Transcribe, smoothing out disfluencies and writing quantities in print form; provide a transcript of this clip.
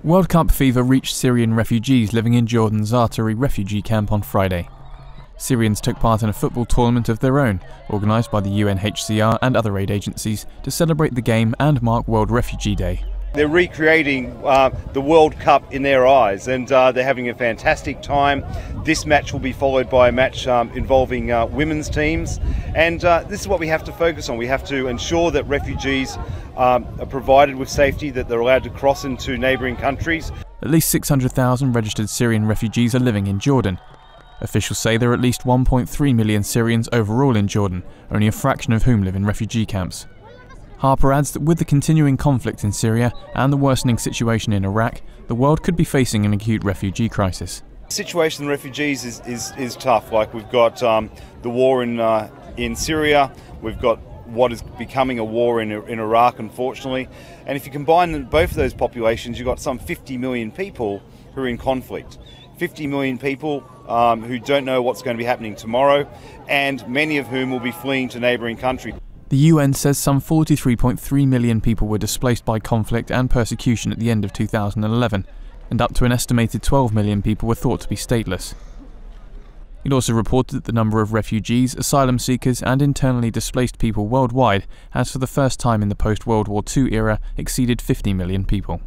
World Cup fever reached Syrian refugees living in Jordan's Zaatari refugee camp on Friday. Syrians took part in a football tournament of their own, organised by the UNHCR and other aid agencies to celebrate the game and mark World Refugee Day. They're recreating the World Cup in their eyes, and they're having a fantastic time. This match will be followed by a match involving women's teams, and this is what we have to focus on. We have to ensure that refugees are provided with safety, that they're allowed to cross into neighbouring countries. At least 600,000 registered Syrian refugees are living in Jordan. Officials say there are at least 1.3 million Syrians overall in Jordan, only a fraction of whom live in refugee camps. Harper adds that with the continuing conflict in Syria and the worsening situation in Iraq, the world could be facing an acute refugee crisis. The situation of refugees is tough. Like, we've got the war in Syria, we've got what is becoming a war in Iraq, unfortunately. And if you combine both of those populations, you've got some 50 million people who are in conflict. 50 million people who don't know what's going to be happening tomorrow, and many of whom will be fleeing to neighbouring countries. The UN says some 43.3 million people were displaced by conflict and persecution at the end of 2011, and up to an estimated 12 million people were thought to be stateless. It also reported that the number of refugees, asylum seekers and internally displaced people worldwide has for the first time in the post-World War II era exceeded 50 million people.